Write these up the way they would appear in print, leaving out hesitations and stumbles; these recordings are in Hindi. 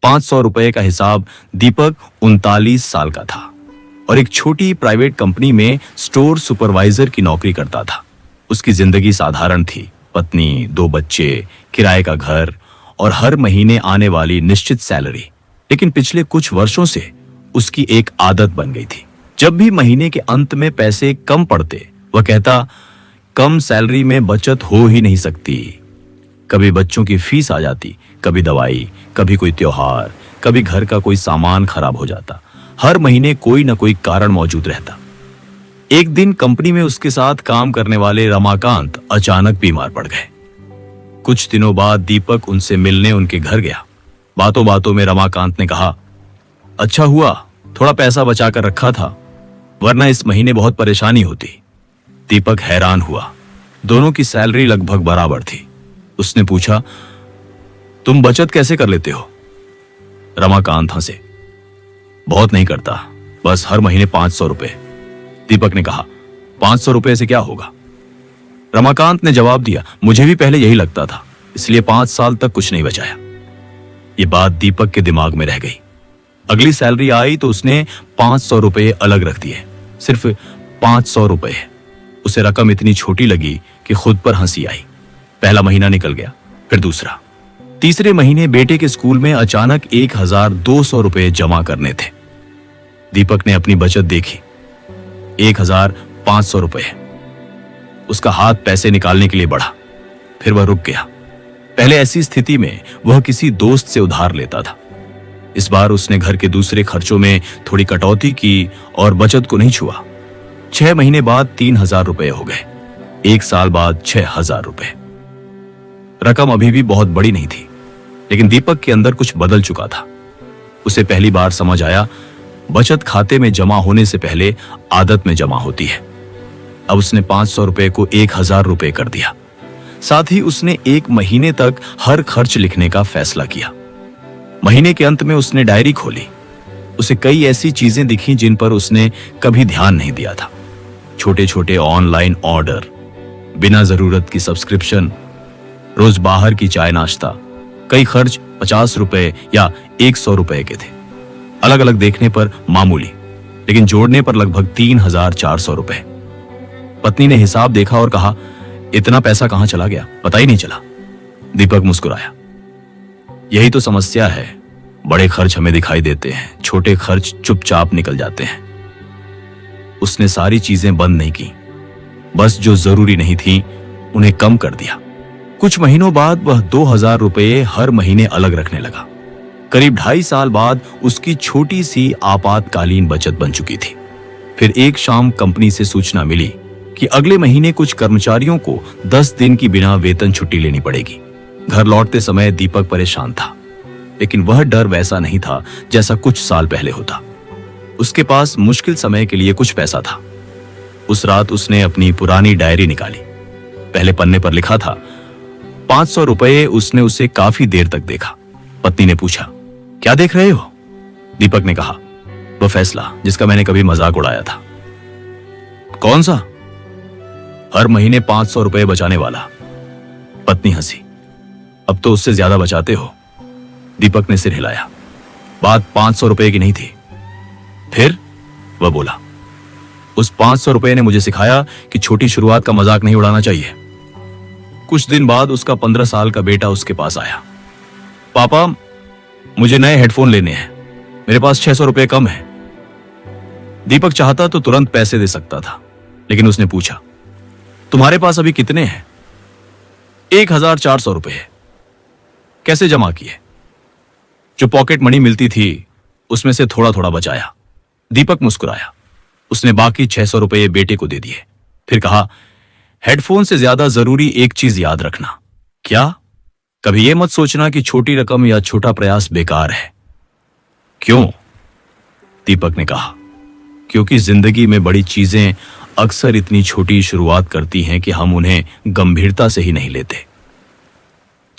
₹500 का हिसाब। दीपक 39 साल का था और एक छोटी प्राइवेट कंपनी में स्टोर सुपरवाइजर की नौकरी करता था। उसकी जिंदगी साधारण थी। पत्नी, 2 बच्चे, किराए का घर और हर महीने आने वाली निश्चित सैलरी। लेकिन पिछले कुछ वर्षों से उसकी एक आदत बन गई थी। जब भी महीने के अंत में पैसे कम पड़ते, वह कहता, कम सैलरी में बचत हो ही नहीं सकती। कभी बच्चों की फीस आ जाती, कभी दवाई, कभी कोई त्योहार, कभी घर का कोई सामान खराब हो जाता। हर महीने कोई न कोई कारण मौजूद रहता। एक दिन कंपनी में उसके साथ काम करने वाले रमाकांत अचानक बीमार पड़ गए। कुछ दिनों बाद दीपक उनसे मिलने उनके घर गया। बातों बातों में रमाकांत ने कहा, अच्छा हुआ थोड़ा पैसा बचा कर रखा था, वरना इस महीने बहुत परेशानी होती। दीपक हैरान हुआ। दोनों की सैलरी लगभग बराबर थी। उसने पूछा, तुम बचत कैसे कर लेते हो? रमाकांत हंसे, बहुत नहीं करता, बस हर महीने ₹500। दीपक ने कहा, ₹500 से क्या होगा? रमाकांत ने जवाब दिया, मुझे भी पहले यही लगता था, इसलिए 5 साल तक कुछ नहीं बचाया। ये बात दीपक के दिमाग में रह गई। अगली सैलरी आई तो उसने ₹500 अलग रख दिए। सिर्फ ₹500। उसे रकम इतनी छोटी लगी कि खुद पर हंसी आई। पहला महीना निकल गया, फिर दूसरा। तीसरे महीने बेटे के स्कूल में अचानक ₹1200 जमा करने थे। दीपक ने अपनी बचत देखी, ₹1500। उसका हाथ पैसे निकालने के लिए बढ़ा, फिर वह रुक गया। पहले ऐसी स्थिति में वह किसी दोस्त से उधार लेता था। इस बार उसने घर के दूसरे खर्चों में थोड़ी कटौती की और बचत को नहीं छुआ। 6 महीने बाद ₹3000 हो गए। 1 साल बाद ₹6000। रकम अभी भी बहुत बड़ी नहीं थी, लेकिन दीपक के अंदर कुछ बदल चुका था। उसे पहली बार समझ आया, बचत खाते में जमा होने से पहले आदत में जमा होती है। अब उसने ₹500 को ₹1000 कर दिया। साथ ही उसने 1 महीने तक हर खर्च लिखने का फैसला किया। महीने के अंत में उसने डायरी खोली। उसे कई ऐसी चीजें दिखीं जिन पर उसने कभी ध्यान नहीं दिया था। छोटे छोटे ऑनलाइन ऑर्डर, बिना जरूरत की सब्सक्रिप्शन, रोज बाहर की चाय नाश्ता। कई खर्च ₹50 या ₹100 के थे। अलग अलग देखने पर मामूली, लेकिन जोड़ने पर लगभग ₹3400। पत्नी ने हिसाब देखा और कहा, इतना पैसा कहां चला गया, पता ही नहीं चला। दीपक मुस्कुराया, यही तो समस्या है। बड़े खर्च हमें दिखाई देते हैं, छोटे खर्च चुपचाप निकल जाते हैं। उसने सारी चीजें बंद नहीं की, बस जो जरूरी नहीं थी उन्हें कम कर दिया। कुछ महीनों बाद वह ₹2000 हर महीने अलग रखने लगा। करीब 2.5 साल बाद उसकी छोटी सी आपातकालीन बचत बन चुकी थी। फिर एक शाम कंपनी से सूचना मिली कि अगले महीने कुछ कर्मचारियों को 10 दिन की बिना वेतन छुट्टी लेनी पड़ेगी। घर लौटते समय दीपक परेशान था, लेकिन वह डर वैसा नहीं था जैसा कुछ साल पहले होता। उसके पास मुश्किल समय के लिए कुछ पैसा था। उस रात उसने अपनी पुरानी डायरी निकाली। पहले पन्ने पर लिखा था ₹500। उसने उसे काफी देर तक देखा। पत्नी ने पूछा, क्या देख रहे हो? दीपक ने कहा, वह फैसला जिसका मैंने कभी मजाक उड़ाया था। कौन सा? हर महीने ₹500 बचाने वाला। पत्नी हंसी, अब तो उससे ज्यादा बचाते हो। दीपक ने सिर हिलाया, बात ₹500 की नहीं थी। फिर वह बोला, उस ₹500 ने मुझे सिखाया कि छोटी शुरुआत का मजाक नहीं उड़ाना चाहिए। कुछ दिन बाद उसका 15 साल का बेटा उसके पास आया, पापा मुझे नए हेडफोन लेने हैं, मेरे पास ₹600 कम है। दीपक चाहता तो तुरंत पैसे दे सकता था, लेकिन उसने पूछा, तुम्हारे पास अभी कितने हैं? ₹1400 है। कैसे जमा किए? जो पॉकेट मनी मिलती थी उसमें से थोड़ा थोड़ा बचाया। दीपक मुस्कुराया। उसने बाकी ₹600 बेटे को दे दिए। फिर कहा, हेडफोन से ज्यादा जरूरी एक चीज याद रखना। क्या? कभी यह मत सोचना कि छोटी रकम या छोटा प्रयास बेकार है। क्यों? दीपक ने कहा, क्योंकि जिंदगी में बड़ी चीजें अक्सर इतनी छोटी शुरुआत करती हैं कि हम उन्हें गंभीरता से ही नहीं लेते।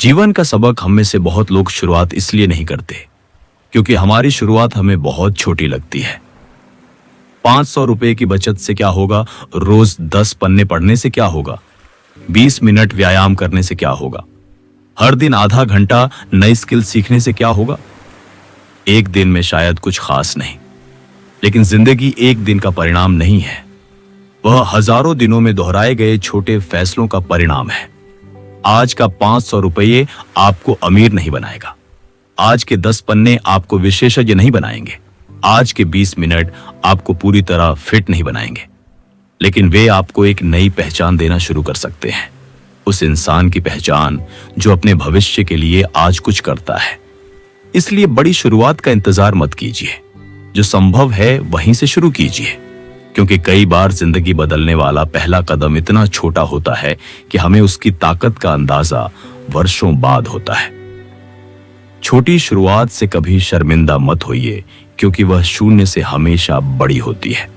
जीवन का सबक हम में से बहुत लोग शुरुआत इसलिए नहीं करते क्योंकि हमारी शुरुआत हमें बहुत छोटी लगती है। ₹500 की बचत से क्या होगा? रोज 10 पन्ने पढ़ने से क्या होगा? 20 मिनट व्यायाम करने से क्या होगा? हर दिन आधा घंटा नई स्किल सीखने से क्या होगा? एक दिन में शायद कुछ खास नहीं, लेकिन जिंदगी एक दिन का परिणाम नहीं है, वह हजारों दिनों में दोहराए गए छोटे फैसलों का परिणाम है। आज का 500 रुपये आपको अमीर नहीं बनाएगा, आज के 10 पन्ने आपको विशेषज्ञ नहीं बनाएंगे, आज के 20 मिनट आपको पूरी तरह फिट नहीं बनाएंगे, लेकिन वे आपको एक नई पहचान देना शुरू कर सकते हैं। उस इंसान की पहचान जो अपने भविष्य के लिए आज कुछ करता है। इसलिए बड़ी शुरुआत का इंतजार मत कीजिए, जो संभव है वहीं से शुरू कीजिए, क्योंकि कई बार जिंदगी बदलने वाला पहला कदम इतना छोटा होता है कि हमें उसकी ताकत का अंदाजा वर्षों बाद होता है। छोटी शुरुआत से कभी शर्मिंदा मत होइए, क्योंकि वह शून्य से हमेशा बड़ी होती है।